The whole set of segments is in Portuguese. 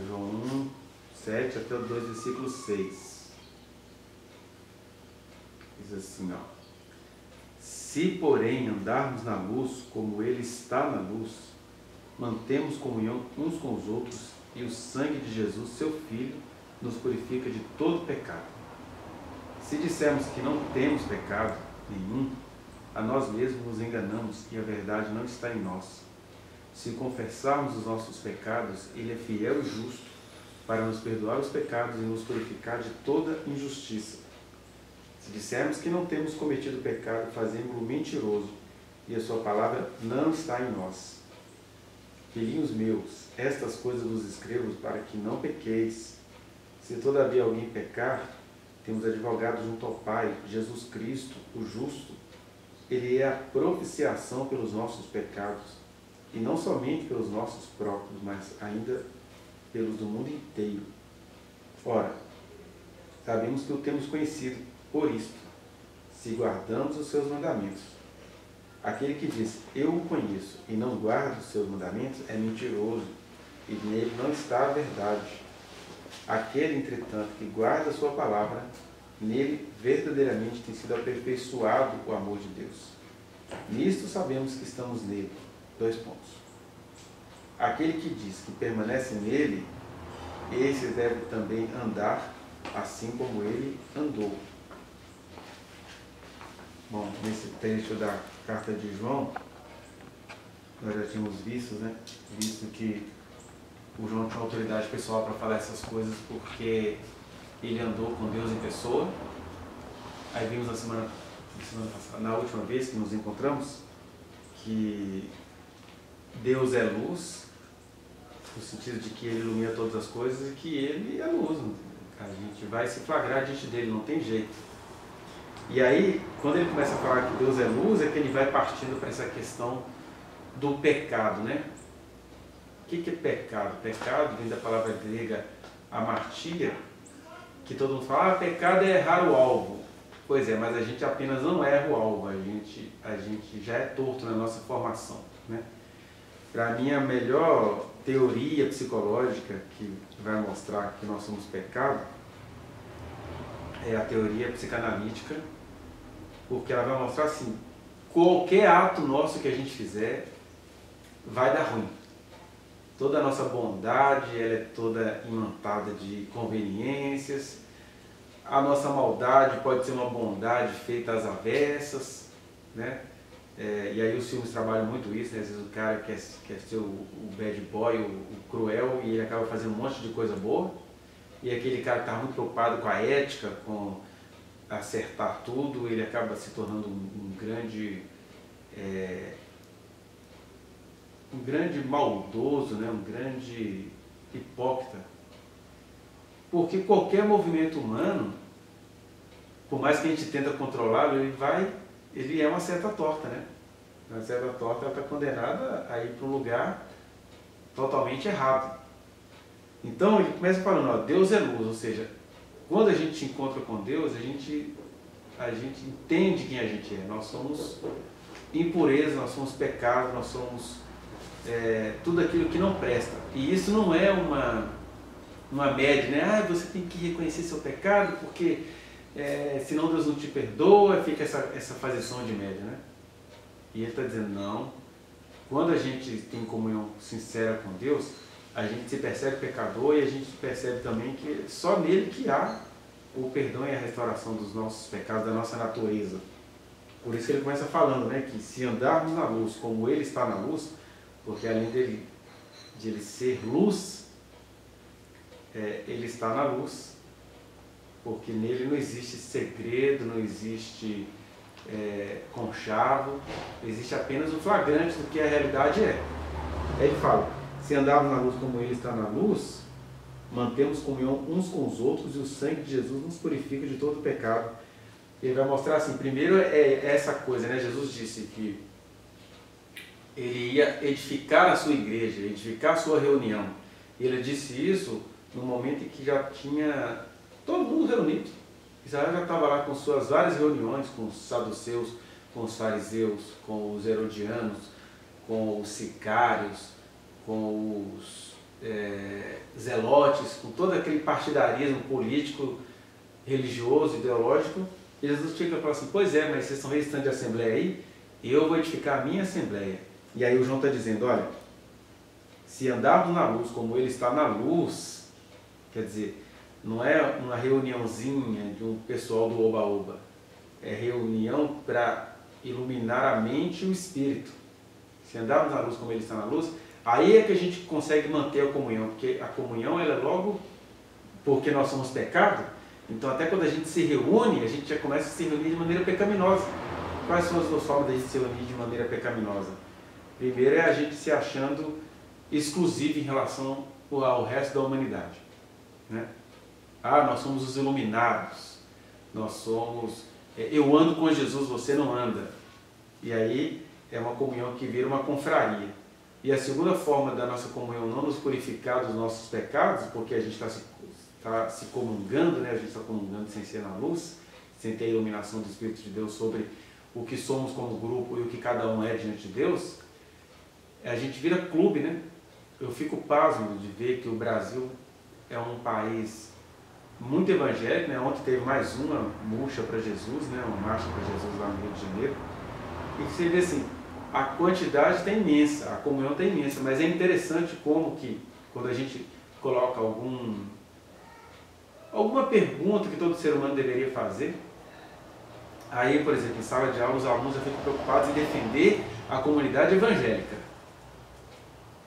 João 1, 7 até o 2, versículo 6. Diz assim, ó. Se, porém, andarmos na luz, como Ele está na luz, mantemos comunhão uns com os outros, e o sangue de Jesus, seu Filho, nos purifica de todo pecado. Se dissermos que não temos pecado nenhum, a nós mesmos nos enganamos e a verdade não está em nós. Se confessarmos os nossos pecados, Ele é fiel e justo para nos perdoar os pecados e nos purificar de toda injustiça. Se dissermos que não temos cometido pecado, fazemos-o mentiroso e a sua palavra não está em nós. Filhinhos meus, estas coisas vos escrevo para que não pequeis. Se todavia alguém pecar, temos advogado junto ao Pai, Jesus Cristo, o justo. Ele é a propiciação pelos nossos pecados, e não somente pelos nossos próprios, mas ainda pelos do mundo inteiro. Ora, sabemos que o temos conhecido por isto, se guardamos os seus mandamentos. Aquele que diz, eu o conheço, e não guarda os seus mandamentos, é mentiroso, e nele não está a verdade. Aquele, entretanto, que guarda a sua palavra, nele verdadeiramente tem sido aperfeiçoado o amor de Deus. Nisto sabemos que estamos nele. 2 pontos. Aquele que diz que permanece nele, esse deve também andar assim como ele andou. Bom, nesse trecho da carta de João, nós já tínhamos visto que o João tinha autoridade pessoal para falar essas coisas porque ele andou com Deus em pessoa. Aí vimos na semana passada, na última vez que nos encontramos, que Deus é luz, no sentido de que Ele ilumina todas as coisas e que Ele é luz. A gente vai se flagrar diante dele, não tem jeito. E aí, quando ele começa a falar que Deus é luz, é que ele vai partindo para essa questão do pecado, né? O que é pecado? Pecado vem da palavra grega amartia, que todo mundo fala, pecado é errar o alvo. Pois é, mas a gente apenas não erra o alvo, a gente já é torto na nossa formação, né? Para mim, a melhor teoria psicológica que vai mostrar que nós somos pecado é a teoria psicanalítica, porque ela vai mostrar assim, qualquer ato nosso que a gente fizer vai dar ruim. Toda a nossa bondade, ela é toda imantada de conveniências. A nossa maldade pode ser uma bondade feita às avessas, né? E aí os filmes trabalham muito isso, né? Às vezes o cara quer ser o bad boy, o cruel, e ele acaba fazendo um monte de coisa boa. E aquele cara que está muito preocupado com a ética, com acertar tudo, ele acaba se tornando um grande maldoso, né? Um grande hipócrita. Porque qualquer movimento humano, por mais que a gente tenta controlá-lo, ele é uma seta torta, né? Uma seta torta está condenada a ir para um lugar totalmente errado. Então ele começa falando, ó, Deus é luz, ou seja, quando a gente se encontra com Deus, a gente entende quem a gente é. Nós somos impureza, nós somos pecado, nós somos tudo aquilo que não presta. E isso não é uma média, né? Você tem que reconhecer seu pecado, porque senão Deus não te perdoa, fica essa fazição de média, né? E ele está dizendo, não, quando a gente tem comunhão sincera com Deus, a gente se percebe pecador e a gente percebe também que só nele que há o perdão e a restauração dos nossos pecados, da nossa natureza. Por isso que ele começa falando, né, que se andarmos na luz como ele está na luz, porque além de ele ser luz, ele está na luz, porque nele não existe segredo, não existe conchavo, existe apenas o flagrante do que a realidade é. Aí ele fala, se andarmos na luz como ele está na luz, mantemos comunhão uns com os outros e o sangue de Jesus nos purifica de todo pecado. Ele vai mostrar assim, primeiro essa coisa, né? Jesus disse que ele ia edificar a sua igreja, edificar a sua reunião. E ele disse isso no momento em que já tinha todo mundo reunido. Israel já estava lá com suas várias reuniões, com os saduceus, com os fariseus, com os herodianos, com os sicários, com os zelotes, com todo aquele partidarismo político, religioso, ideológico, e Jesus chega e fala assim, pois é, mas vocês estão registrando de assembleia aí, eu vou edificar a minha assembleia. E aí o João está dizendo, olha, se andarmos na luz como ele está na luz, quer dizer, não é uma reuniãozinha de um pessoal do oba-oba, é reunião para iluminar a mente e o espírito. Se andarmos na luz como ele está na luz, aí é que a gente consegue manter a comunhão, porque a comunhão ela é logo porque nós somos pecado, então até quando a gente se reúne, a gente já começa a se reunir de maneira pecaminosa. Quais são as duas formas de a gente se reunir de maneira pecaminosa? Primeiro é a gente se achando exclusivo em relação ao resto da humanidade, né? Ah, nós somos os iluminados, nós somos... eu ando com Jesus, você não anda. E aí é uma comunhão que vira uma confraria. E a segunda forma da nossa comunhão não nos purificar dos nossos pecados, porque a gente está se comungando, né? A gente está comungando sem ser na luz, sem ter a iluminação do Espírito de Deus sobre o que somos como grupo e o que cada um é diante de Deus, a gente vira clube, né? Eu fico pasmo de ver que o Brasil é um país muito evangélico, né? Ontem teve mais uma marcha para Jesus, né? Uma marcha para Jesus lá no Rio de Janeiro. E você vê assim, a quantidade está imensa, a comunhão está imensa, mas é interessante como que, quando a gente coloca alguma pergunta que todo ser humano deveria fazer, aí, por exemplo, em sala de aula, os alunos já ficam preocupados em defender a comunidade evangélica.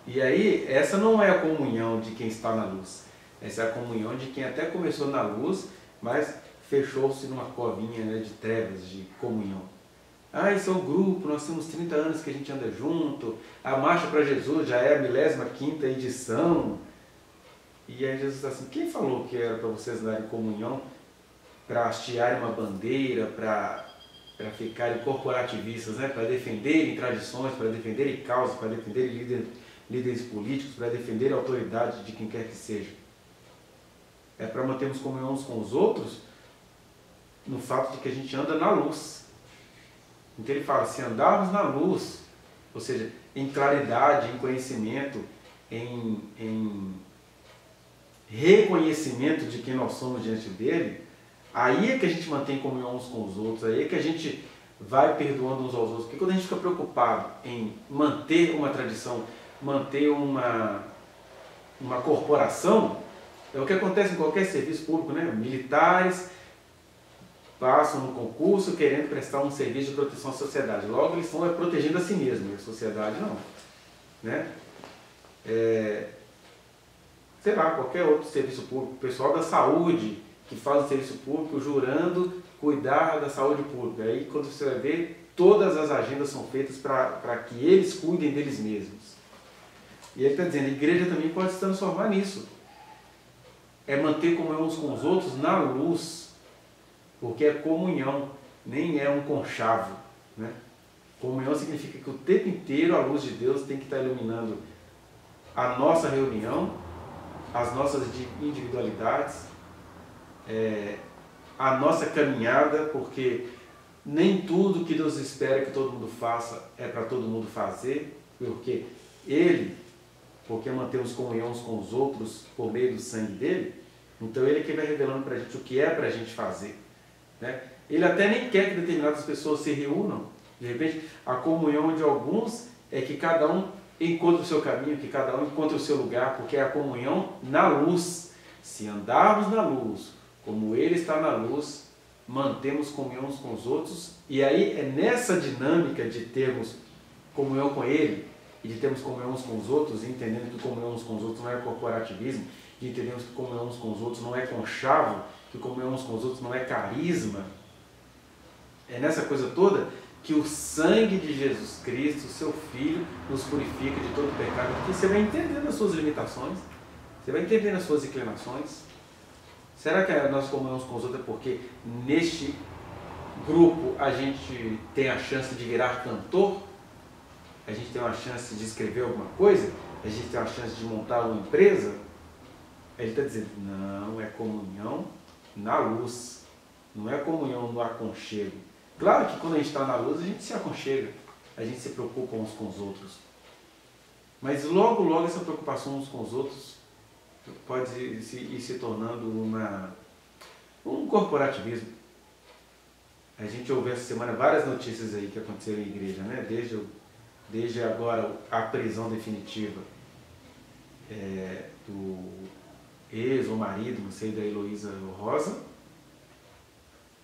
E aí, essa não é a comunhão de quem está na luz. Essa é a comunhão de quem até começou na luz, mas fechou-se numa covinha, né, de trevas, de comunhão. Ah, isso é um grupo, nós temos 30 anos que a gente anda junto, a Marcha para Jesus já é a 15ª edição. E aí Jesus está assim, quem falou que era para vocês andarem em comunhão, para hastearem uma bandeira, para ficarem corporativistas, né, para defenderem tradições, para defenderem causas, para defenderem líderes políticos, para defender a autoridade de quem quer que seja. É para mantermos comunhão uns com os outros no fato de que a gente anda na luz. Então ele fala, se andarmos na luz, ou seja, em claridade, em conhecimento, em reconhecimento de quem nós somos diante dele, aí é que a gente mantém comunhão uns com os outros, aí é que a gente vai perdoando uns aos outros. Porque quando a gente fica preocupado em manter uma tradição, manter uma corporação, é o que acontece em qualquer serviço público, né? Militares passam no concurso querendo prestar um serviço de proteção à sociedade. Logo, eles estão protegendo a si mesmos, a sociedade não. Né? Sei lá, qualquer outro serviço público, o pessoal da saúde que faz o serviço público jurando cuidar da saúde pública. Aí, quando você vai ver, todas as agendas são feitas para que eles cuidem deles mesmos. E ele está dizendo, a igreja também pode se transformar nisso. É manter comunhão uns com os outros na luz, porque é comunhão, nem é um conchavo. Né? Comunhão significa que o tempo inteiro a luz de Deus tem que estar iluminando a nossa reunião, as nossas individualidades, a nossa caminhada, porque nem tudo que Deus espera que todo mundo faça é para todo mundo fazer, porque porque mantemos comunhão uns com os outros por meio do sangue dele, então ele é que vai revelando para a gente o que é para a gente fazer. Né? Ele até nem quer que determinadas pessoas se reúnam. De repente, a comunhão de alguns é que cada um encontre o seu caminho, que cada um encontre o seu lugar, porque é a comunhão na luz. Se andarmos na luz, como ele está na luz, mantemos comunhão uns com os outros, e aí é nessa dinâmica de termos comunhão com ele, e de termos comunhão uns com os outros, entendendo que comunhão uns com os outros não é corporativismo, de entendermos que comunhão uns com os outros não é conchavo, que comunhão uns com os outros não é carisma. É nessa coisa toda que o sangue de Jesus Cristo, seu Filho, nos purifica de todo pecado, porque você vai entendendo as suas limitações, você vai entendendo as suas inclinações. Será que a nossa comunhão uns com os outros é porque neste grupo a gente tem a chance de virar cantor? A gente tem uma chance de escrever alguma coisa? A gente tem uma chance de montar uma empresa? Ele está dizendo, não, é comunhão na luz, não é comunhão no aconchego. Claro que quando a gente está na luz, a gente se aconchega, a gente se preocupa uns com os outros. Mas logo, logo essa preocupação uns com os outros pode ir se tornando um corporativismo. A gente ouviu essa semana várias notícias aí que aconteceram em igreja, né? Desde agora a prisão definitiva do ex ou marido, não sei, da Heloísa Rosa.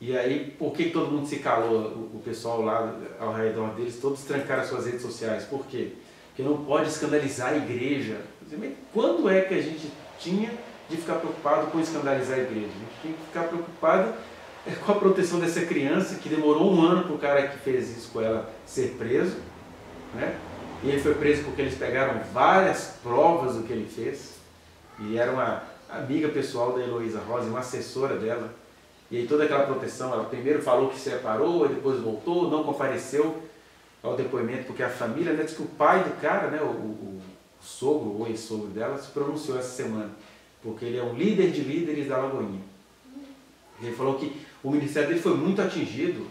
E aí, por que todo mundo se calou? O pessoal lá ao redor deles, todos trancaram as suas redes sociais. Por quê? Porque não pode escandalizar a igreja. Quando é que a gente tinha de ficar preocupado com escandalizar a igreja? A gente tinha que ficar preocupado com a proteção dessa criança, que demorou 1 ano para o cara que fez isso com ela ser preso, né? E ele foi preso porque eles pegaram várias provas do que ele fez. E era uma amiga pessoal da Heloísa Rosa, uma assessora dela. E aí toda aquela proteção, ela primeiro falou que se separou, e depois voltou, não compareceu ao depoimento, porque a família, né, diz que o pai do cara, né, o sogro ou ex-sogro dela, se pronunciou essa semana, porque ele é um líder de líderes da Lagoinha. Ele falou que o ministério dele foi muito atingido,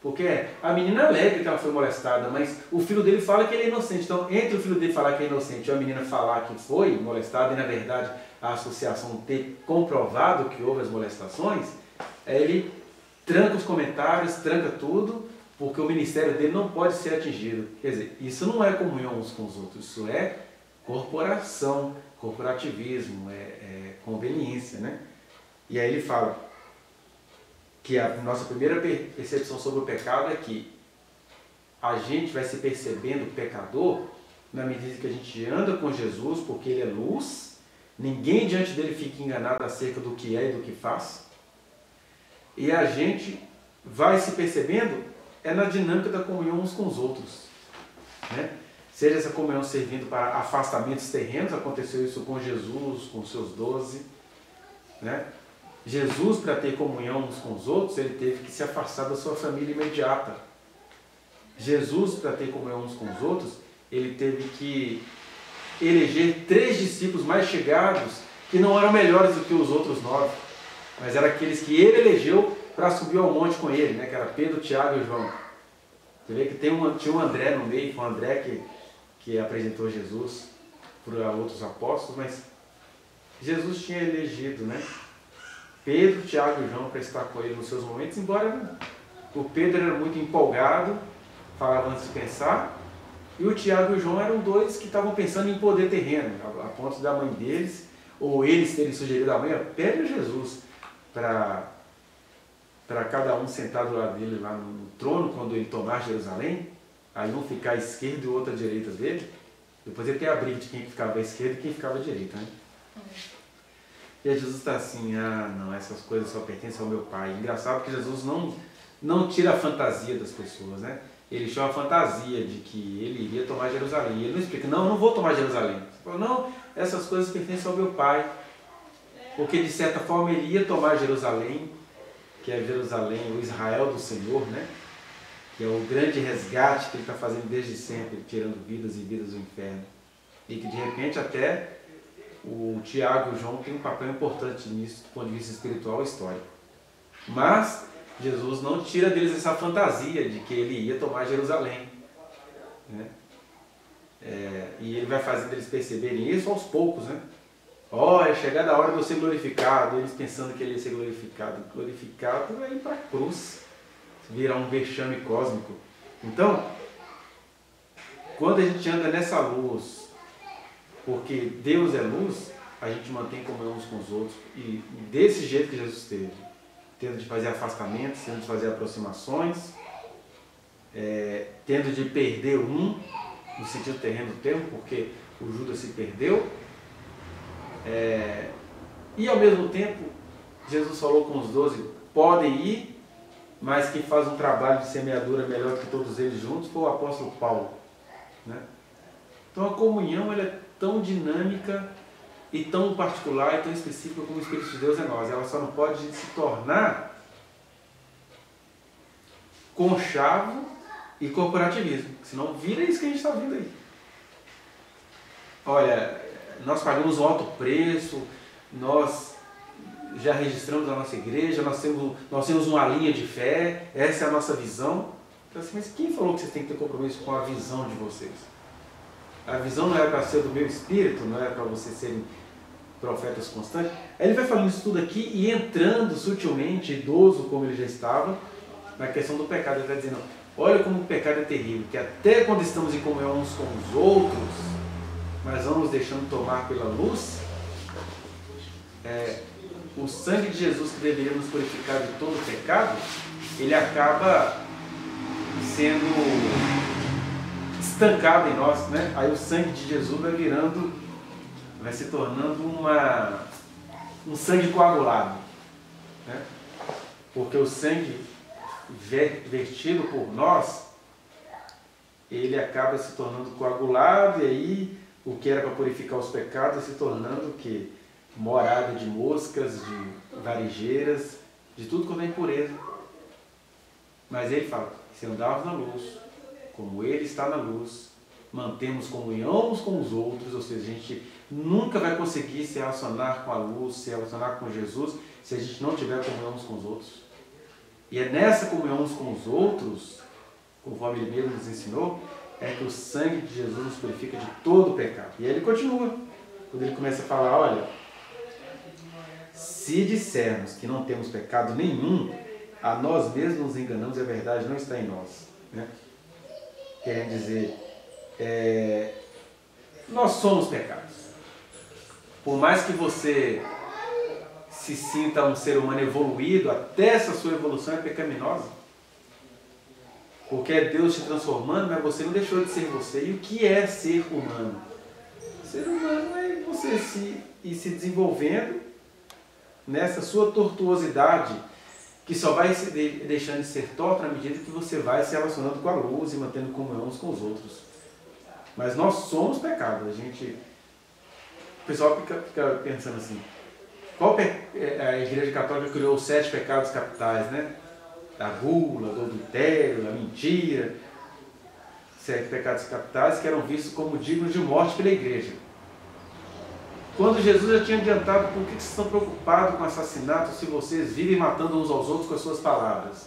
porque a menina alega que ela foi molestada, mas o filho dele fala que ele é inocente. Então, entre o filho dele falar que é inocente e a menina falar que foi molestada, e na verdade a associação ter comprovado que houve as molestações, ele tranca os comentários, tranca tudo, porque o ministério dele não pode ser atingido. Quer dizer, isso não é comunhão uns com os outros, isso é corporação, corporativismo, é conveniência, né? E aí ele fala que a nossa primeira percepção sobre o pecado é que a gente vai se percebendo pecador na medida que a gente anda com Jesus, porque Ele é luz, ninguém diante dele fica enganado acerca do que é e do que faz, e a gente vai se percebendo na dinâmica da comunhão uns com os outros, né? Seja essa comunhão servindo para afastamentos terrenos, aconteceu isso com Jesus, com os seus 12, né? Jesus, para ter comunhão uns com os outros, ele teve que se afastar da sua família imediata. Jesus, para ter comunhão uns com os outros, ele teve que eleger 3 discípulos mais chegados, que não eram melhores do que os outros 9, mas eram aqueles que ele elegeu para subir ao monte com ele, né? Que era Pedro, Tiago e João. Você vê que tinha um André no meio, foi um André que apresentou Jesus para outros apóstolos, mas Jesus tinha elegido, né, Pedro, Tiago e João para estar com ele nos seus momentos, embora o Pedro era muito empolgado, falava antes de pensar, e o Tiago e o João eram 2 que estavam pensando em poder terreno, a ponto da mãe deles, ou eles terem sugerido à mãe, pede a Jesus para cada um sentar do lado dele lá no trono, quando ele tomar Jerusalém, aí um ficar à esquerda e o outro à direita dele. Depois ele tem a briga de quem ficava à esquerda e quem ficava à direita, né? E aí Jesus está assim, não, essas coisas só pertencem ao meu Pai. Engraçado que Jesus não tira a fantasia das pessoas, né? Ele chama a fantasia de que ele iria tomar Jerusalém. E ele não explica, não, eu não vou tomar Jerusalém. Ele fala, não, essas coisas pertencem ao meu Pai. Porque de certa forma ele ia tomar Jerusalém, que é Jerusalém, o Israel do Senhor, né? Que é o grande resgate que ele está fazendo desde sempre, tirando vidas e vidas do inferno. E que de repente até o Tiago e o João têm um papel importante nisso, do ponto de vista espiritual e histórico. Mas Jesus não tira deles essa fantasia de que ele ia tomar Jerusalém, né? E ele vai fazendo eles perceberem isso aos poucos, né? É chegada a hora de eu ser glorificado, eles pensando que ele ia ser glorificado. Glorificado é ir para a cruz, virar um vexame cósmico. Então, quando a gente anda nessa luz, porque Deus é luz, a gente mantém comunhão uns com os outros, e desse jeito que Jesus teve, tendo de fazer afastamentos, tendo de fazer aproximações, tendo de perder um, no sentido terreno do termo, porque o Judas se perdeu, e ao mesmo tempo, Jesus falou com os 12, podem ir, mas quem faz um trabalho de semeadura melhor que todos eles juntos foi o apóstolo Paulo, né? Então a comunhão ela é tão dinâmica e tão particular e tão específica como o Espírito de Deus é nós. Ela só não pode se tornar conchavo e corporativismo, senão vira isso que a gente está vendo aí. Olha, nós pagamos um alto preço, nós já registramos a nossa igreja, nós temos uma linha de fé, essa é a nossa visão. Então, assim, mas quem falou que vocês têm que ter compromisso com a visão de vocês? A visão não era para ser do meu espírito, não era para vocês serem profetas constantes. Aí ele vai falando isso tudo aqui e entrando sutilmente, idoso como ele já estava, na questão do pecado. Ele está dizendo, olha como o pecado é terrível, que até quando estamos em comunhão uns com os outros, mas vamos deixando tomar pela luz, o sangue de Jesus que deveria nos purificar de todo pecado, ele acaba sendo estancado em nós, né? Aí o sangue de Jesus vai se tornando um sangue coagulado, né? Porque o sangue vertido por nós, ele acaba se tornando coagulado, e aí o que era para purificar os pecados se tornando o quê? Morada de moscas, de varejeiras, de tudo quanto é impureza. Mas ele fala, se andarmos na luz, como ele está na luz, mantemos comunhão uns com os outros, ou seja, a gente nunca vai conseguir se relacionar com a luz, se relacionar com Jesus, se a gente não tiver comunhão uns com os outros. E é nessa comunhão uns com os outros, conforme ele mesmo nos ensinou, é que o sangue de Jesus nos purifica de todo o pecado. E aí ele continua, quando ele começa a falar, olha, se dissermos que não temos pecado nenhum, a nós mesmos nos enganamos e a verdade não está em nós, né? Querendo dizer, nós somos pecados. Por mais que você se sinta um ser humano evoluído, até essa sua evolução é pecaminosa. Porque é Deus te transformando, mas você não deixou de ser você. E o que é ser humano? Ser humano é você ir se desenvolvendo nessa sua tortuosidade, que só vai se deixando de ser torta na medida que você vai se relacionando com a luz e mantendo comunhão uns com os outros. Mas nós somos pecados. O pessoal fica pensando assim, a Igreja Católica criou os 7 pecados capitais, né? Da gula, do adultério, da mentira. 7 pecados capitais que eram vistos como dignos de morte pela Igreja. Quando Jesus já tinha adiantado, por que vocês estão preocupados com assassinato se vocês vivem matando uns aos outros com as suas palavras?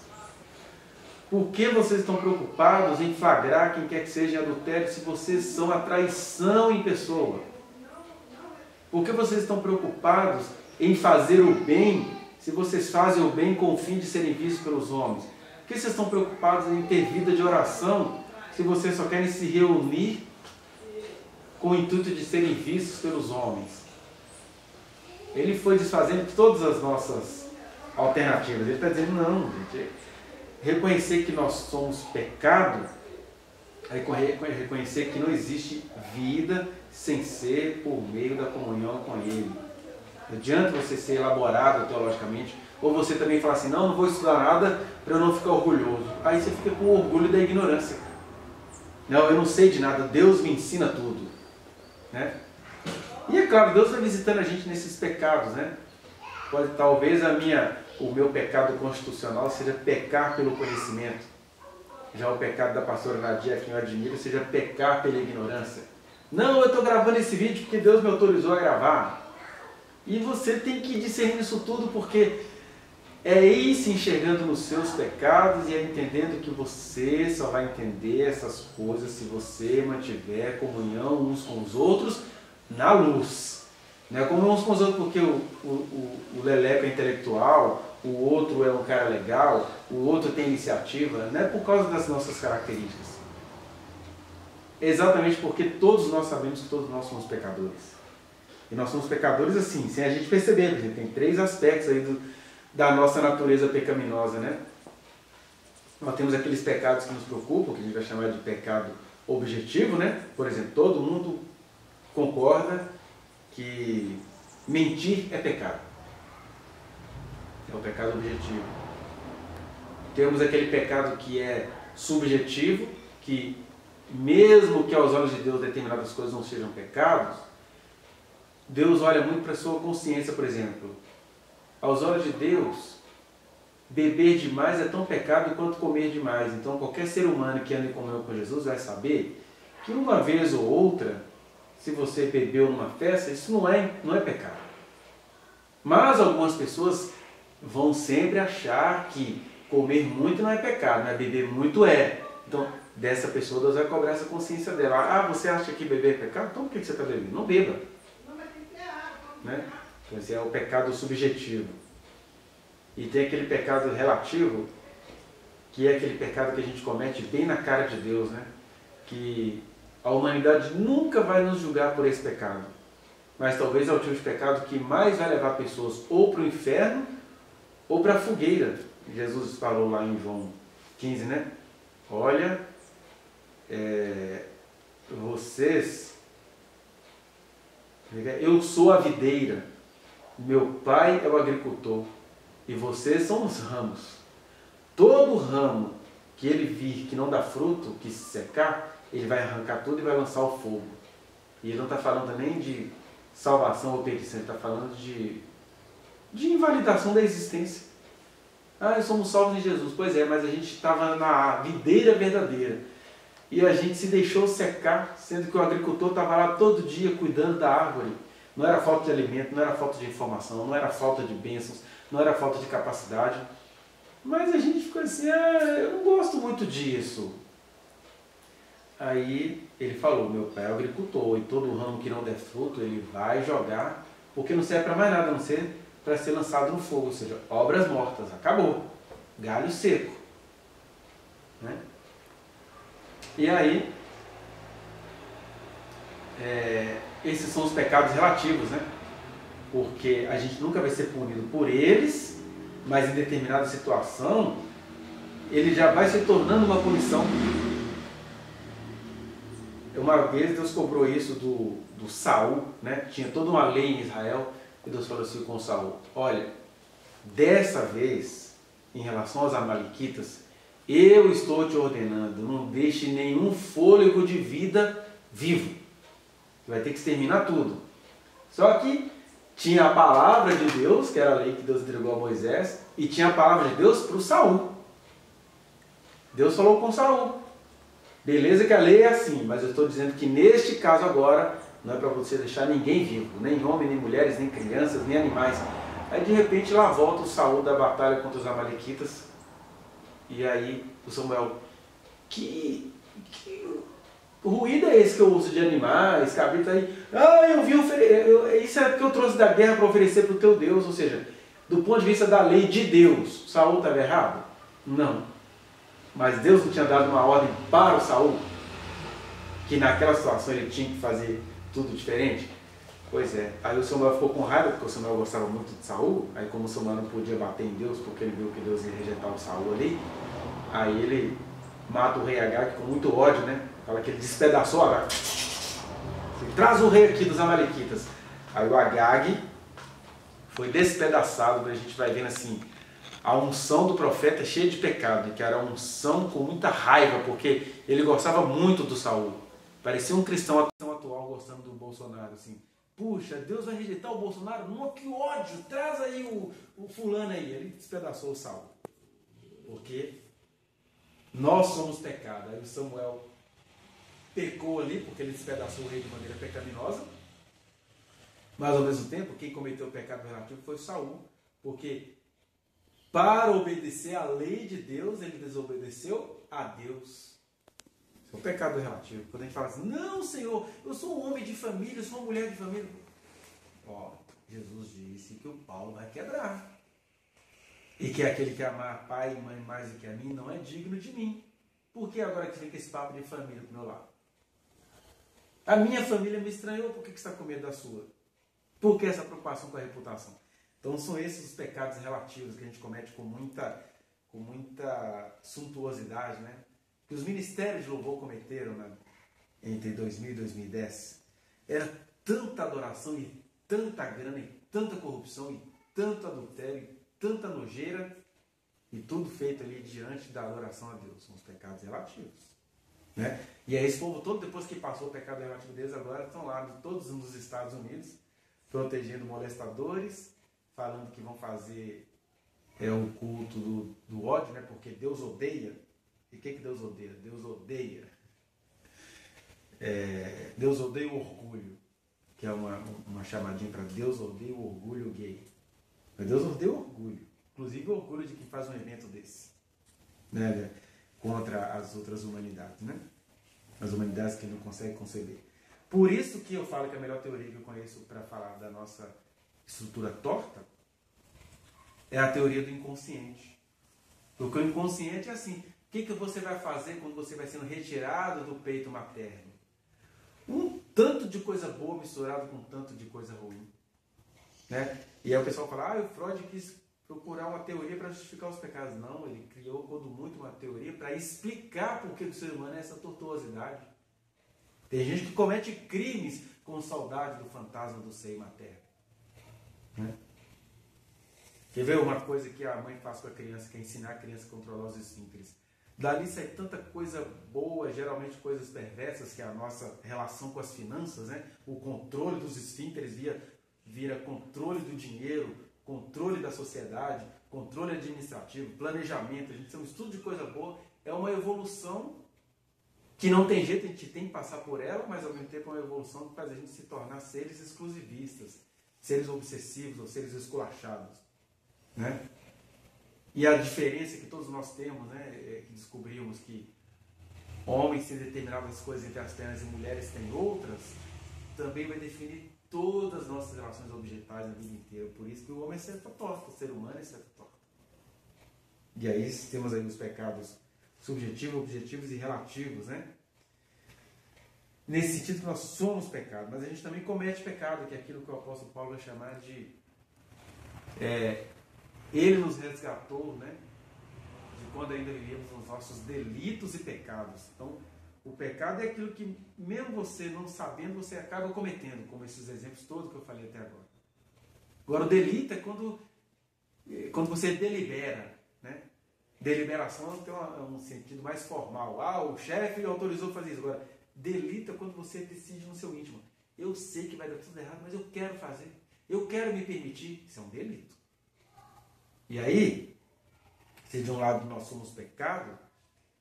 Por que vocês estão preocupados em flagrar quem quer que seja em adultério se vocês são a traição em pessoa? Por que vocês estão preocupados em fazer o bem se vocês fazem o bem com o fim de serem vistos pelos homens? Por que vocês estão preocupados em ter vida de oração se vocês só querem se reunir com o intuito de serem vistos pelos homens? Ele foi desfazendo todas as nossas alternativas. Ele está dizendo, não, gente, reconhecer que nós somos pecado, é reconhecer que não existe vida sem ser por meio da comunhão com Ele. Não adianta você ser elaborado teologicamente, ou você também falar assim, não vou estudar nada para eu não ficar orgulhoso. Aí você fica com orgulho da ignorância. Não, eu não sei de nada, Deus me ensina tudo, né? E é claro, Deus vai visitando a gente nesses pecados, né? Talvez o meu pecado constitucional seja pecar pelo conhecimento. Já o pecado da pastora Nadia, a quem eu admiro, seja pecar pela ignorância. Não, eu estou gravando esse vídeo porque Deus me autorizou a gravar. E você tem que discernir isso tudo, porque é ir se enxergando nos seus pecados e é entendendo que você só vai entender essas coisas se você mantiver comunhão uns com os outros na luz. Não é comunhão uns com os outros porque o Leleco é intelectual, o outro é um cara legal, o outro tem iniciativa, não é por causa das nossas características. É exatamente porque todos nós sabemos que todos nós somos pecadores. E nós somos pecadores assim, sem a gente perceber. A gente tem 3 aspectos aí da nossa natureza pecaminosa, né? Nós temos aqueles pecados que nos preocupam, que a gente vai chamar de pecado objetivo, né? Por exemplo, todo mundo concorda que mentir é pecado. É o pecado objetivo. Temos aquele pecado que é subjetivo, que mesmo que aos olhos de Deus determinadas coisas não sejam pecados, Deus olha muito para a sua consciência, por exemplo. Aos olhos de Deus, beber demais é tão pecado quanto comer demais. Então qualquer ser humano que anda em comunhão com Jesus vai saber que uma vez ou outra, se você bebeu numa festa, isso não é pecado. Mas algumas pessoas vão sempre achar que comer muito não é pecado, mas beber muito é. Então dessa pessoa, Deus vai cobrar essa consciência dela. Ah, você acha que beber é pecado? Então por que você está bebendo? Não beba. Né? Então, esse é o pecado subjetivo. E tem aquele pecado relativo, que é aquele pecado que a gente comete bem na cara de Deus, né? Que a humanidade nunca vai nos julgar por esse pecado. Mas talvez é o tipo de pecado que mais vai levar pessoas ou para o inferno ou para a fogueira. Jesus falou lá em João 15, né? Olha, vocês... Eu sou a videira, meu pai é o agricultor e vocês são os ramos. Todo ramo que ele vir que não dá fruto, que se secar, ele vai arrancar tudo e vai lançar ao fogo. E ele não está falando nem de salvação ou perdição, ele está falando de invalidação da existência. Ah, somos salvos em Jesus. Pois é, mas a gente estava na videira verdadeira. E a gente se deixou secar, sendo que o agricultor estava lá todo dia cuidando da árvore. Não era falta de alimento, não era falta de informação, não era falta de bênçãos, não era falta de capacidade. Mas a gente ficou assim, eu não gosto muito disso. Aí ele falou, meu pai é agricultor e todo ramo que não der fruto ele vai jogar, porque não serve para mais nada, a não ser para ser lançado no fogo, ou seja, obras mortas, acabou, galho seco. Né? E aí, esses são os pecados relativos, né? Porque a gente nunca vai ser punido por eles, mas em determinada situação, ele já vai se tornando uma punição. Uma vez Deus cobrou isso do Saul, né? Tinha toda uma lei em Israel, e Deus falou assim com Saul, olha, dessa vez, em relação aos amalequitas, eu estou te ordenando, não deixe nenhum fôlego de vida vivo. Você vai ter que exterminar tudo. Só que tinha a palavra de Deus, que era a lei que Deus entregou a Moisés, e tinha a palavra de Deus para o Saul. Deus falou com Saul. Beleza que a lei é assim, mas eu estou dizendo que neste caso agora, não é para você deixar ninguém vivo, nem homem, nem mulheres, nem crianças, nem animais. Aí de repente lá volta o Saul da batalha contra os amalequitas, e aí o Samuel, que ruído é esse que eu uso de animais, cabrito aí? Ah, eu vi isso é que eu trouxe da guerra para oferecer para o teu Deus, ou seja, do ponto de vista da lei de Deus, Saul estava errado? Não. Mas Deus não tinha dado uma ordem para o Saul, que naquela situação ele tinha que fazer tudo diferente? Pois é. Aí o Samuel ficou com raiva, porque o Samuel gostava muito de Saul, aí como o Samuel não podia bater em Deus, porque ele viu que Deus ia rejeitar o Saul ali, aí ele mata o rei Agag com muito ódio, né? Fala que ele despedaçou Agag. Traz o rei aqui dos amalequitas. Aí o Agag foi despedaçado, a gente vai vendo assim, a unção do profeta é cheia de pecado, que era uma unção com muita raiva, porque ele gostava muito do Saul. Parecia um cristão atual gostando do Bolsonaro, assim. Puxa, Deus vai rejeitar o Bolsonaro? Não, que ódio, traz aí o fulano aí. Ele despedaçou o Saul. Porque nós somos pecado. Aí o Samuel pecou ali, porque ele despedaçou o rei de maneira pecaminosa. Mas ao mesmo tempo, quem cometeu o pecado relativo foi Saul, porque para obedecer à lei de Deus, ele desobedeceu a Deus. Isso é um pecado relativo. Quando a gente fala assim, não, Senhor, eu sou um homem de família, eu sou uma mulher de família. Ó, Jesus disse que o Paulo vai quebrar. E que aquele que amar pai e mãe mais do que a mim não é digno de mim. Por que agora que fica esse papo de família pro meu lado? A minha família me estranhou, por que você está com medo da sua? Por que essa preocupação com a reputação? Então são esses os pecados relativos que a gente comete com muita suntuosidade, né? Que os ministérios de louvor cometeram, né? Entre 2000 e 2010. Era tanta adoração e tanta grana e tanta corrupção e tanto adultério e tanta nojeira e tudo feito ali diante da adoração a Deus. São os pecados relativos. Né? E aí esse povo todo, depois que passou o pecado relativo deles, agora estão lá todos nos Estados Unidos, protegendo molestadores, falando que vão fazer o culto do ódio, né? Porque Deus odeia. E o que Deus odeia? Deus odeia. Deus odeia o orgulho, que é uma chamadinha para Deus odeia o orgulho gay. Mas Deus odeia o orgulho, inclusive o orgulho de quem faz um evento desse. Né? contra as outras humanidades, né? As humanidades que não conseguem conceber. Por isso que eu falo que a melhor teoria que eu conheço para falar da nossa estrutura torta é a teoria do inconsciente. Porque o inconsciente é assim: o que você vai fazer quando você vai sendo retirado do peito materno? Um tanto de coisa boa misturado com um tanto de coisa ruim. Né? E aí o pessoal fala, o Freud quis procurar uma teoria para justificar os pecados. Não, ele criou, quando muito, uma teoria para explicar por que o ser humano é essa tortuosidade. Tem gente que comete crimes com saudade do fantasma do seio materno. Né? Quer ver uma coisa que a mãe faz com a criança, que é ensinar a criança a controlar os esfíncteres? Dali sai tanta coisa boa, geralmente coisas perversas, que é a nossa relação com as finanças, né? O controle dos esfíncteres vira controle do dinheiro, controle da sociedade, controle administrativo, planejamento. A gente tem um estudo de coisa boa, é uma evolução que não tem jeito, a gente tem que passar por ela, mas ao mesmo tempo é uma evolução que faz a gente se tornar seres exclusivistas, seres obsessivos ou seres esculachados. Né? E a diferença que todos nós temos, né, é que descobrimos que homens têm determinadas coisas entre as pernas e mulheres têm outras, também vai definir todas as nossas relações objetais na vida inteira. Por isso que o homem é seta torta, o ser humano é seta torta. E aí temos aí os pecados subjetivos, objetivos e relativos, né? Nesse sentido que nós somos pecado, mas a gente também comete pecado, que é aquilo que o apóstolo Paulo vai chamar de... ele nos resgatou, né? De quando ainda vivíamos nos nossos delitos e pecados. Então, o pecado é aquilo que, mesmo você não sabendo, você acaba cometendo, como esses exemplos todos que eu falei até agora. Agora, o delito é quando você delibera, né? Deliberação tem um sentido mais formal. O chefe autorizou fazer isso. Agora, delito é quando você decide no seu íntimo. Eu sei que vai dar tudo errado, mas eu quero fazer. Eu quero me permitir. Isso é um delito. E aí, se de um lado nós somos pecado,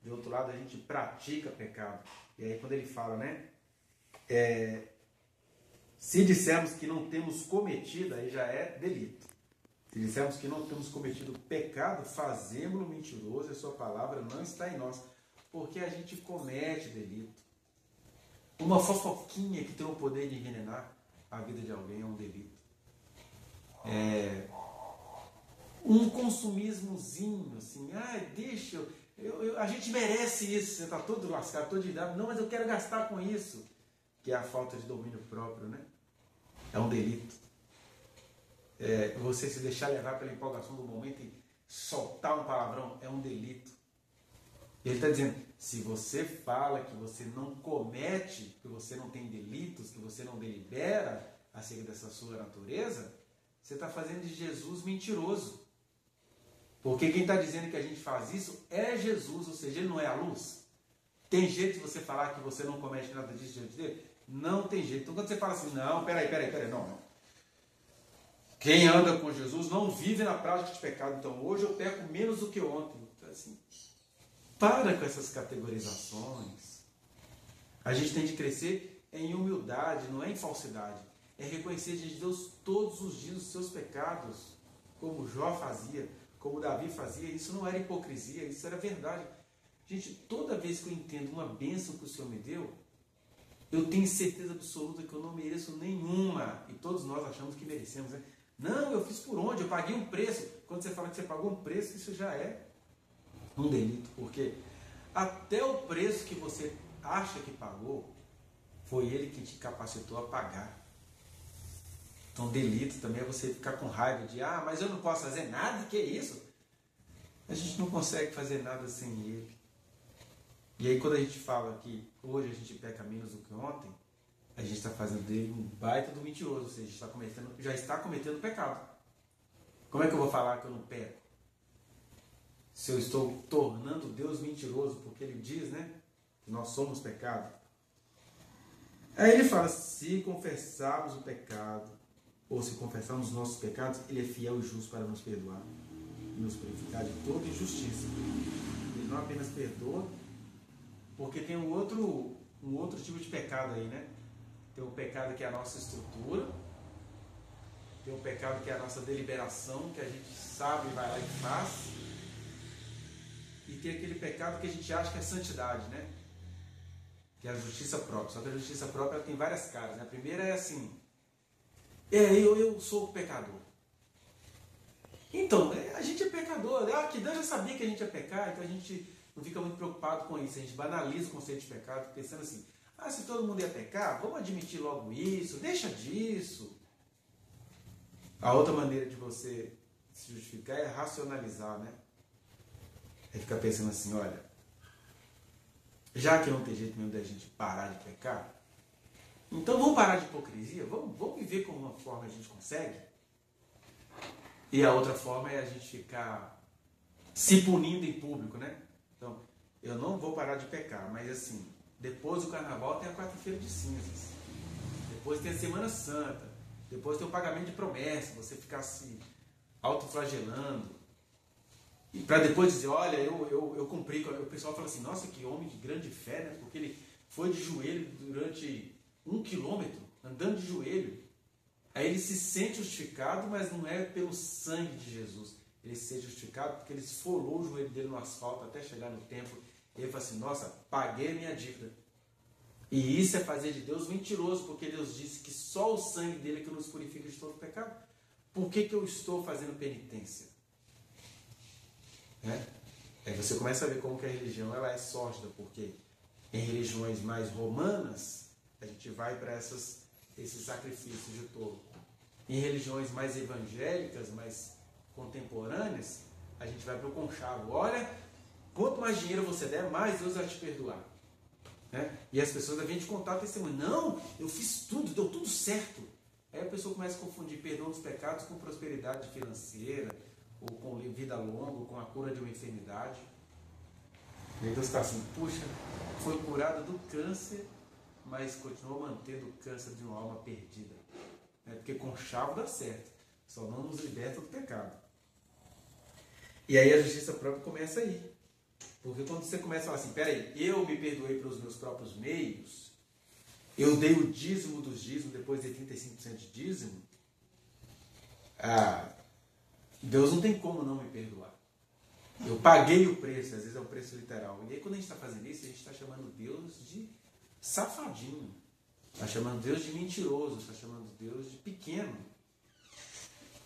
de outro lado a gente pratica pecado. E aí quando ele fala, né? Se dissermos que não temos cometido, aí já é delito. Se dissermos que não temos cometido pecado, fazemos-lo mentiroso e a sua palavra não está em nós. Porque a gente comete delito. Uma fofoquinha que tem o poder de envenenar a vida de alguém é um delito. Um consumismozinho, assim, deixa, a gente merece isso, você está todo lascado, todo endividado, não, mas eu quero gastar com isso, que é a falta de domínio próprio, né? É um delito. Você se deixar levar pela empolgação do momento e soltar um palavrão é um delito. E ele está dizendo, se você fala que você não comete, que você não tem delitos, que você não delibera acerca dessa sua natureza, você está fazendo de Jesus mentiroso. Porque quem está dizendo que a gente faz isso é Jesus, ou seja, ele não é a luz. Tem jeito de você falar que você não comete nada disso diante dele? Não tem jeito. Então quando você fala assim, não, peraí, não. Quem anda com Jesus não vive na prática de pecado, então hoje eu peco menos do que ontem. Então, assim, para com essas categorizações. A gente tem de crescer em humildade, não é em falsidade. É reconhecer diante de Deus todos os dias os seus pecados, como Jó fazia, como Davi fazia. Isso não era hipocrisia, isso era verdade. Gente, toda vez que eu entendo uma bênção que o Senhor me deu, eu tenho certeza absoluta que eu não mereço nenhuma. E todos nós achamos que merecemos, né? Não, eu fiz por onde? Eu paguei um preço. Quando você fala que você pagou um preço, isso já é um delito. Porque até o preço que você acha que pagou, foi ele que te capacitou a pagar. Então, delito também é você ficar com raiva de, mas eu não posso fazer nada, que isso? A gente não consegue fazer nada sem ele. E aí, quando a gente fala que hoje a gente peca menos do que ontem, a gente está fazendo dele um baita do mentiroso, ou seja, já está cometendo pecado. Como é que eu vou falar que eu não peco? Se eu estou tornando Deus mentiroso, porque ele diz, né, que nós somos pecado. Aí ele fala, se confessarmos o pecado, ou se confessarmos os nossos pecados, ele é fiel e justo para nos perdoar e nos purificar de toda injustiça. Ele não apenas perdoa, porque tem um outro tipo de pecado aí, né? Tem o pecado que é a nossa estrutura, tem o pecado que é a nossa deliberação, que a gente sabe, vai lá e faz. e tem aquele pecado que a gente acha que é santidade, né? Que é a justiça própria. Só que a justiça própria tem várias caras, né? A primeira é assim, eu sou o pecador. Então, a gente é pecador. Que Deus já sabia que a gente ia pecar, então a gente não fica muito preocupado com isso. A gente banaliza o conceito de pecado, pensando assim, se todo mundo ia pecar, vamos admitir logo isso, deixa disso. A outra maneira de você se justificar é racionalizar, né? É ficar pensando assim, olha, já que não tem jeito mesmo da gente parar de pecar, então vamos parar de hipocrisia, vamos viver como uma forma a gente consegue. E a outra forma é a gente ficar se punindo em público, né? Então, eu não vou parar de pecar, mas assim, depois do carnaval tem a quarta-feira de cinzas, depois tem a Semana Santa, depois tem o pagamento de promessa, você ficar se autoflagelando, e para depois dizer, olha, eu cumpri. O pessoal fala assim, nossa, que homem de grande fé, né? Porque ele foi de joelho durante 1 quilômetro, andando de joelho. Aí ele se sente justificado, mas não é pelo sangue de Jesus. Ele se sente justificado porque ele esfolou o joelho dele no asfalto até chegar no templo. E ele fala assim, nossa, paguei a minha dívida. E isso é fazer de Deus mentiroso, porque Deus disse que só o sangue dele é que nos purifica de todo pecado. Por que eu estou fazendo penitência? Aí você começa a ver como que a religião ela é sórdida, porque em religiões mais romanas, a gente vai para esses sacrifícios de tolo. Em religiões mais evangélicas, mais contemporâneas, a gente vai para o conchavo. Olha, quanto mais dinheiro você der, mais Deus vai te perdoar. E as pessoas vêm te contar testemunho. Não, eu fiz tudo, deu tudo certo. Aí a pessoa começa a confundir perdão dos pecados com prosperidade financeira, ou com vida longa, ou com a cura de uma enfermidade. E aí Deus está assim, puxa, foi curada do câncer, mas continuou mantendo o câncer de uma alma perdida. Porque conchavo dá certo, só não nos liberta do pecado. E aí a justiça própria começa aí. Porque quando você começa a falar assim, peraí, eu me perdoei pelos meus próprios meios, eu dei o dízimo dos dízimos, depois dei 35% de dízimo, Deus não tem como não me perdoar. Eu paguei o preço, às vezes é o preço literal. E aí quando a gente está fazendo isso, a gente está chamando Deus de safadinho. Está chamando Deus de mentiroso, está chamando Deus de pequeno.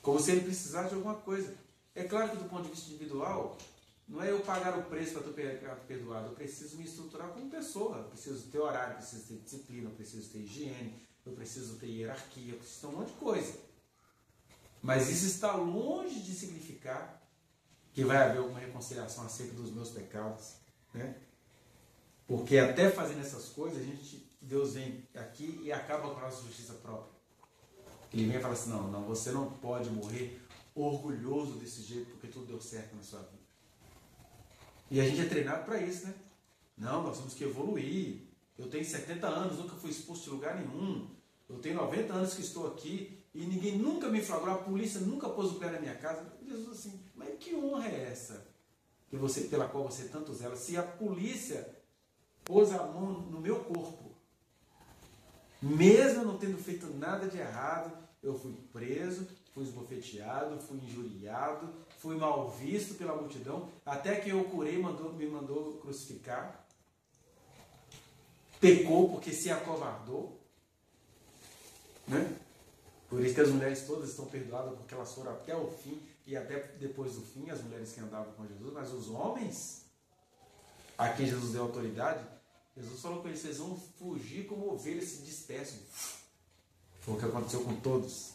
Como se ele precisasse de alguma coisa. É claro que do ponto de vista individual, não é eu pagar o preço para tu ficar perdoado. Eu preciso me estruturar como pessoa. Eu preciso ter horário, eu preciso ter disciplina, eu preciso ter higiene, eu preciso ter hierarquia, eu preciso ter um monte de coisa. Mas isso está longe de significar que vai haver alguma reconciliação acerca dos meus pecados. Porque até fazendo essas coisas, Deus vem aqui e acaba com a nossa justiça própria. Ele vem e fala assim, não, você não pode morrer orgulhoso desse jeito porque tudo deu certo na sua vida. E a gente é treinado para isso, né? Não, nós temos que evoluir. Eu tenho 70 anos, nunca fui expulso de lugar nenhum. Eu tenho 90 anos que estou aqui e ninguém nunca me flagrou, a polícia nunca pôs o pé na minha casa. Jesus assim, mas que honra é essa? Pela qual você tanto zela? Se a polícia pôs a mão no meu corpo, mesmo não tendo feito nada de errado, eu fui preso, fui esbofeteado, fui injuriado, fui mal visto pela multidão, até que eu curei, me mandou crucificar. Pecou porque se acovardou. Por isso que as mulheres todas estão perdoadas, porque elas foram até o fim, e até depois do fim, as mulheres que andavam com Jesus, mas os homens, a quem Jesus deu autoridade, Jesus falou com eles, vocês vão fugir como ovelhas se dispersam. Foi o que aconteceu com todos.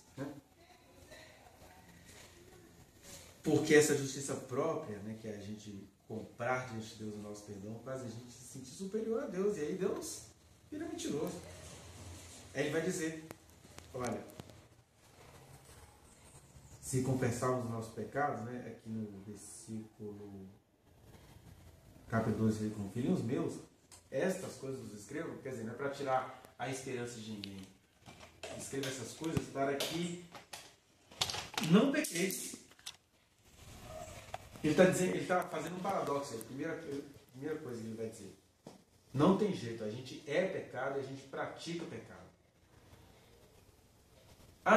Porque essa justiça própria, que a gente comprar diante de Deus o nosso perdão, faz a gente se sentir superior a Deus. E aí Deus vira mentiroso. Aí ele vai dizer, olha, se confessarmos os nossos pecados, aqui no versículo capítulo 12, com filhinhos meus, estas coisas os escrevo, quer dizer, não é para tirar a esperança de ninguém. Escreva essas coisas para que não pequeis. Ele está fazendo um paradoxo aí. Primeira coisa que ele vai dizer. Não tem jeito, a gente é pecado e a gente pratica o pecado.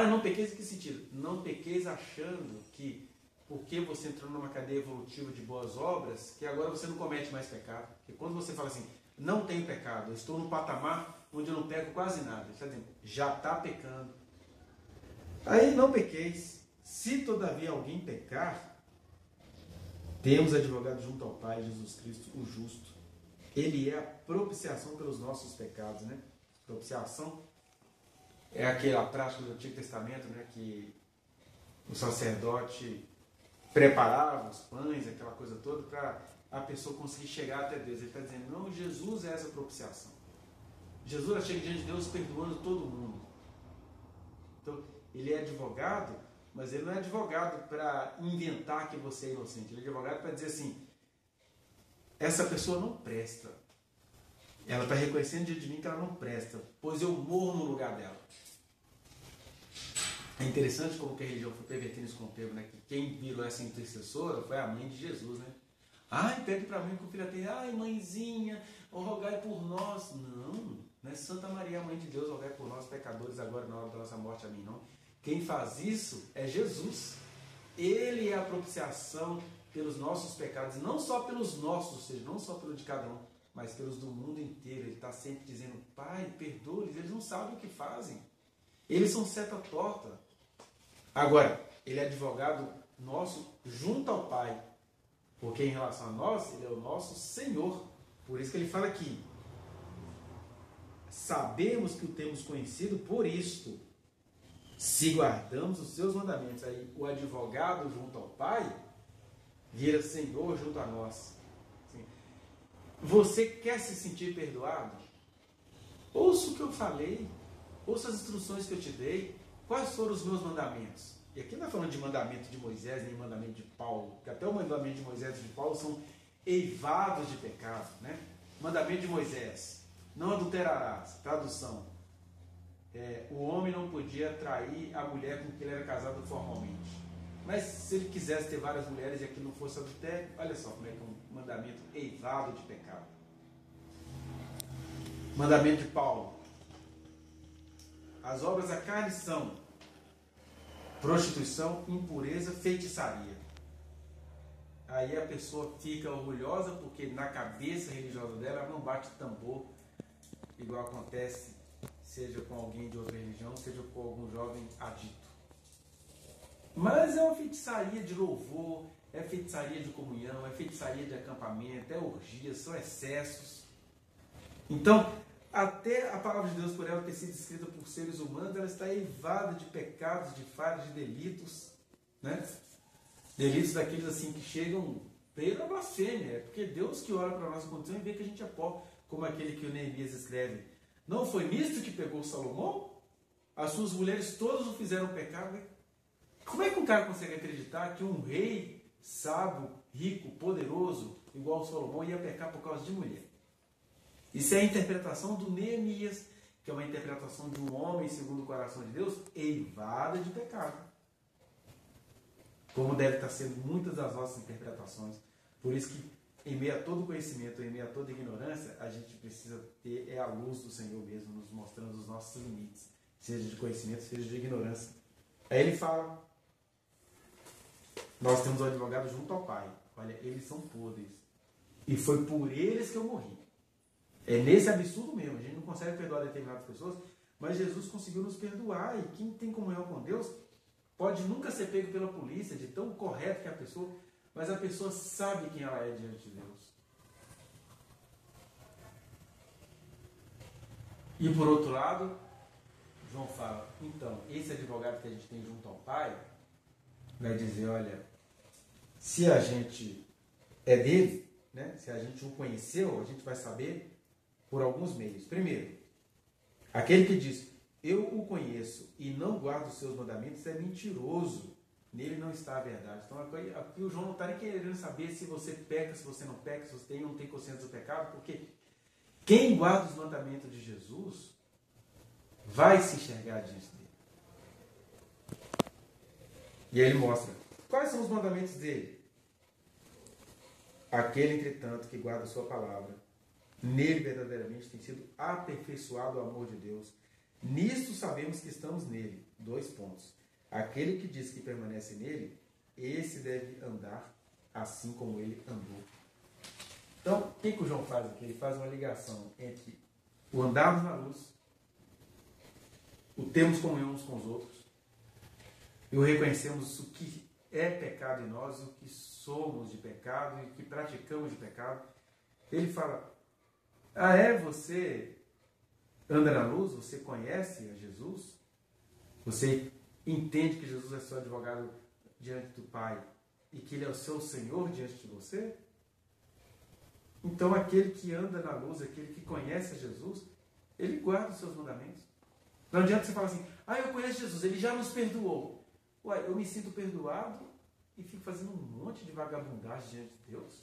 Não pequeis em que sentido? Não pequeis achando que porque você entrou numa cadeia evolutiva de boas obras, que agora você não comete mais pecado. Porque quando você fala assim, não tenho pecado, eu estou num patamar onde eu não peco quase nada. Ele está dizendo, já está pecando. Aí não pequeis. Se todavia alguém pecar, temos advogado junto ao Pai, Jesus Cristo, o justo. Ele é a propiciação pelos nossos pecados, né? Propiciação é aquela prática do Antigo Testamento, né? Que o sacerdote preparava os pães, aquela coisa toda, para a pessoa conseguir chegar até Deus. Ele está dizendo, não, Jesus é essa propiciação. Jesus chega diante de Deus perdoando todo mundo. Então, ele é advogado, mas ele não é advogado para inventar que você é inocente. Ele é advogado para dizer assim, essa pessoa não presta. Ela está reconhecendo diante de mim que ela não presta, pois eu morro no lugar dela. É interessante como que a religião foi pervertendo isso com o tempo, né? Que quem virou essa intercessora foi a mãe de Jesus, né? Ai, pede para mim que o filho tem. Ai, mãezinha, rogai por nós. Não, não é Santa Maria, mãe de Deus, rogai por nós, pecadores, agora na hora da nossa morte, amém, não. Quem faz isso é Jesus. Ele é a propiciação pelos nossos pecados, não só pelos nossos, ou seja, não só pelo de cada um, mas pelos do mundo inteiro. Ele está sempre dizendo, Pai, perdoa-lhes, eles não sabem o que fazem. Eles são seta torta. Agora, ele é advogado nosso junto ao Pai, porque em relação a nós, ele é o nosso Senhor. Por isso que ele fala aqui, sabemos que o temos conhecido por isto, se guardamos os seus mandamentos. Aí o advogado junto ao Pai vira Senhor junto a nós. Você quer se sentir perdoado? Ouça o que eu falei, ouça as instruções que eu te dei. Quais foram os meus mandamentos? E aqui não é falando de mandamento de Moisés, nem mandamento de Paulo, porque até o mandamento de Moisés e de Paulo são eivados de pecado, né? Mandamento de Moisés, não adulterarás, tradução. O homem não podia trair a mulher com quem ele era casado formalmente. Mas se ele quisesse ter várias mulheres e aquilo não fosse adultério, olha só como é que é um mandamento eivado de pecado. Mandamento de Paulo. As obras da carne são prostituição, impureza, feitiçaria. Aí a pessoa fica orgulhosa porque na cabeça religiosa dela ela não bate tambor, igual acontece seja com alguém de outra religião, seja com algum jovem adito. Mas é uma feitiçaria de louvor, é feitiçaria de comunhão, é feitiçaria de acampamento, é orgia, são excessos. Então, até a palavra de Deus, por ela ter sido escrita por seres humanos, ela está eivada de pecados, de falhas, de delitos, né? Delitos daqueles assim que chegam pela blasfêmia. É porque Deus que olha para a nossa condição e vê que a gente é pobre, como aquele que o Neemias escreve. Não foi nisto que pegou Salomão? As suas mulheres todas o fizeram pecado. Como é que um cara consegue acreditar que um rei sábio, rico, poderoso, igual Salomão, ia pecar por causa de mulher? Isso é a interpretação do Neemias, que é uma interpretação de um homem segundo o coração de Deus, eivada de pecado. Como deve estar sendo muitas das nossas interpretações. Por isso que, em meio a todo conhecimento, em meio a toda ignorância, a gente precisa ter a luz do Senhor mesmo, nos mostrando os nossos limites, seja de conhecimento, seja de ignorância. Aí ele fala, nós temos um advogado junto ao Pai. Olha, eles são podres. E foi por eles que eu morri. É nesse absurdo mesmo. A gente não consegue perdoar determinadas pessoas, mas Jesus conseguiu nos perdoar. E quem tem comunhão com Deus pode nunca ser pego pela polícia, de tão correto que é a pessoa, mas a pessoa sabe quem ela é diante de Deus. E por outro lado, João fala, então, esse advogado que a gente tem junto ao Pai, vai dizer, olha, se a gente é dele, né, se a gente o conheceu, a gente vai saber por alguns meios. Primeiro, aquele que diz, eu o conheço e não guardo os seus mandamentos, é mentiroso. Nele não está a verdade. Então aqui o João não está nem querendo saber se você peca, se você não peca, se você tem ou não tem consciência do pecado, porque quem guarda os mandamentos de Jesus vai se enxergar diante dele. E aí ele mostra quais são os mandamentos dele. Aquele, entretanto, que guarda a sua palavra, nele verdadeiramente tem sido aperfeiçoado o amor de Deus. Nisto sabemos que estamos nele. 2 pontos. Aquele que diz que permanece nele, esse deve andar assim como ele andou. Então, o que o João faz aqui? Ele faz uma ligação entre o andarmos na luz, o termos comunhão uns com os outros, e o reconhecemos o que é pecado em nós, o que somos de pecado e o que praticamos de pecado. Ele fala, você anda na luz, você conhece a Jesus, você entende que Jesus é seu advogado diante do Pai e que Ele é o seu Senhor diante de você? Então aquele que anda na luz, aquele que conhece a Jesus, ele guarda os seus mandamentos. Não adianta você falar assim, eu conheço Jesus, ele já nos perdoou. Eu me sinto perdoado e fico fazendo um monte de vagabundagem diante de Deus.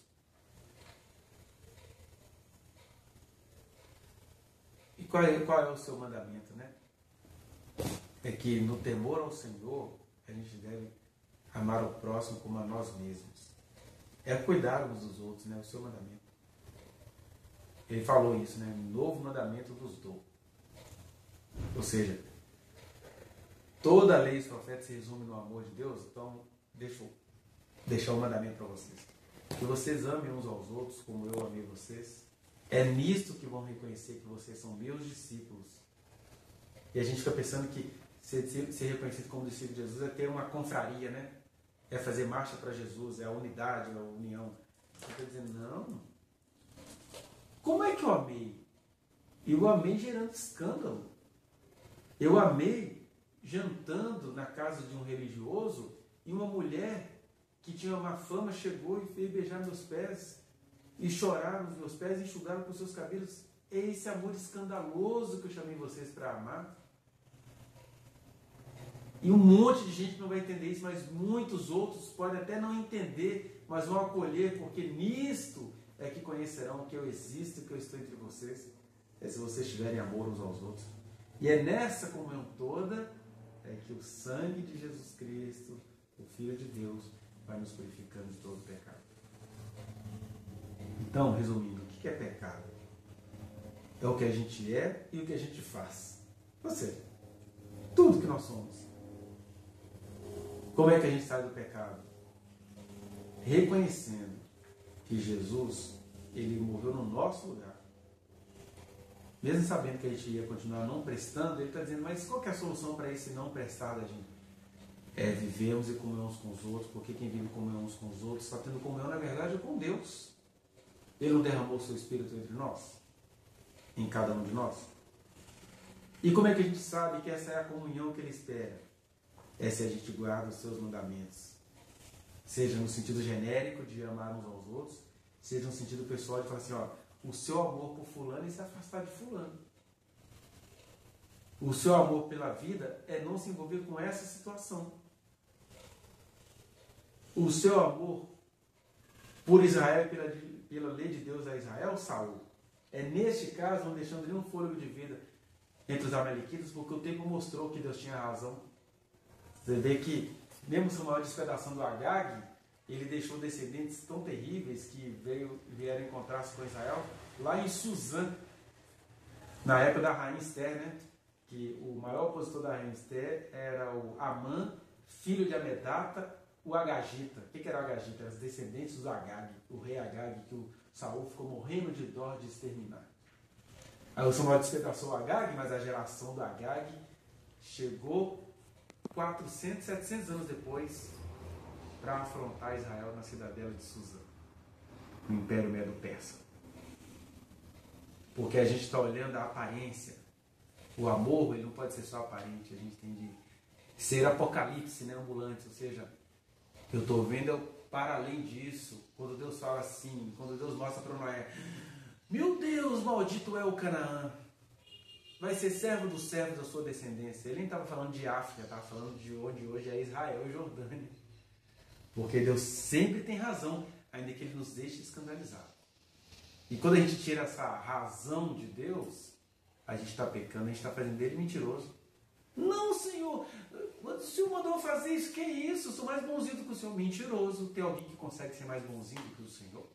E qual é o seu mandamento, né? É que no temor ao Senhor, a gente deve amar o próximo como a nós mesmos. É cuidar uns dos outros, né? O seu mandamento. Ele falou isso, né? Novo mandamento vos dou. Ou seja, toda a lei e os profetas se resume no amor de Deus. Então, deixa eu deixar um mandamento para vocês. Que vocês amem uns aos outros como eu amei vocês. É nisto que vão reconhecer que vocês são meus discípulos. E a gente fica pensando que ser reconhecido como discípulo de Jesus é ter uma confraria, né? É fazer marcha para Jesus, é a unidade, é a união. Você está dizendo, não. Como é que eu amei? Eu amei gerando escândalo. Eu amei jantando na casa de um religioso e uma mulher que tinha uma fama chegou e veio beijar meus pés e chorar nos meus pés e enxugaram com seus cabelos. É esse amor escandaloso que eu chamei vocês para amar. E um monte de gente não vai entender isso, mas muitos outros podem até não entender, mas vão acolher, porque nisto é que conhecerão que eu existo e que eu estou entre vocês. É se vocês tiverem amor uns aos outros. E é nessa comunhão toda que o sangue de Jesus Cristo, o Filho de Deus, vai nos purificando de todo pecado. Então, resumindo, o que é pecado? É o que a gente é e o que a gente faz. Ou seja, tudo que nós somos. Como é que a gente sai do pecado? Reconhecendo que Jesus, ele morreu no nosso lugar. Mesmo sabendo que a gente ia continuar não prestando, ele está dizendo, mas qual que é a solução para esse não prestar da gente? Vivemos e comunhão uns com os outros, porque quem vive comunhão uns com os outros está tendo comunhão, na verdade, com Deus. Ele não derramou o seu Espírito entre nós? Em cada um de nós? E como é que a gente sabe que essa é a comunhão que ele espera? É se a gente guarda os seus mandamentos. Seja no sentido genérico de amar uns aos outros, seja no sentido pessoal de falar assim, o seu amor por fulano é se afastar de fulano. O seu amor pela vida é não se envolver com essa situação. O seu amor por Israel e pela lei de Deus a Israel, Saul, é neste caso não deixando nenhum fôlego de vida entre os amalequitas, porque o tempo mostrou que Deus tinha razão. Você vê que, mesmo com a maior despedação do Agag, ele deixou descendentes tão terríveis que vieram encontrar-se com Israel lá em Suzã, na época da rainha Esther, né? Que o maior opositor da rainha Esther era o Amã, filho de Amedata, o Agagita. O que era o Agagita? Eram os descendentes do Agag, o rei Agag, que o Saul ficou morrendo de dó de exterminar. Aí o Samuel despedaçou o Agag, mas a geração do Agag chegou 400, 700 anos depois para afrontar Israel na cidadela de Suzã, no Império Medo-Persa. Porque a gente está olhando a aparência. O amor, ele não pode ser só aparente, a gente tem de ser apocalipse, né, ambulante, ou seja, eu estou vendo para além disso. Quando Deus fala assim, quando Deus mostra para Noé, meu Deus, maldito é o Canaã, vai ser servo dos servos da sua descendência. Ele nem estava falando de África, estava falando de onde hoje é Israel e Jordânia. Porque Deus sempre tem razão, ainda que Ele nos deixe escandalizar. E quando a gente tira essa razão de Deus, a gente está pecando, a gente está fazendo dele mentiroso. Não, Senhor, o Senhor mandou fazer isso, que é isso? Eu sou mais bonzinho do que o Senhor. Mentiroso. Tem alguém que consegue ser mais bonzinho do que o Senhor?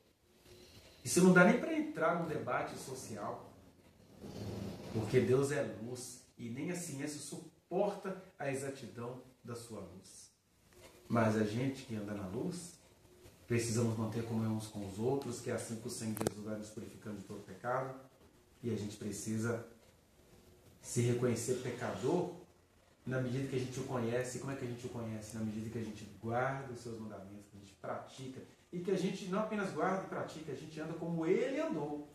Isso não dá nem para entrar num debate social. Porque Deus é luz e nem a ciência suporta a exatidão da sua luz. Mas a gente que anda na luz, precisamos manter comunhão uns com os outros, que é assim que o sangue de Jesus vai nos purificando de todo pecado. E a gente precisa se reconhecer pecador na medida que a gente o conhece. Como é que a gente o conhece? Na medida que a gente guarda os seus mandamentos, que a gente pratica. E que a gente não apenas guarda e pratica, a gente anda como ele andou.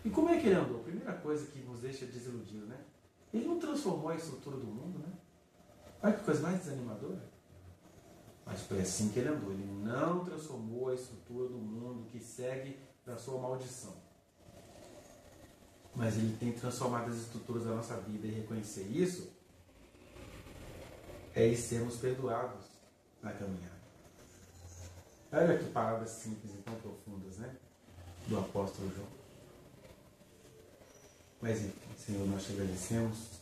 E como é que ele andou? Primeira coisa que nos deixa desiludido, né? Ele não transformou a estrutura do mundo, né? Olha que coisa mais desanimadora. Mas foi assim que ele andou. Ele não transformou a estrutura do mundo que segue da sua maldição. Mas ele tem transformado as estruturas da nossa vida, e reconhecer isso é ir sermos perdoados na caminhada. Olha que palavras simples e tão profundas, né? Do apóstolo João. Mas enfim, Senhor, nós te agradecemos.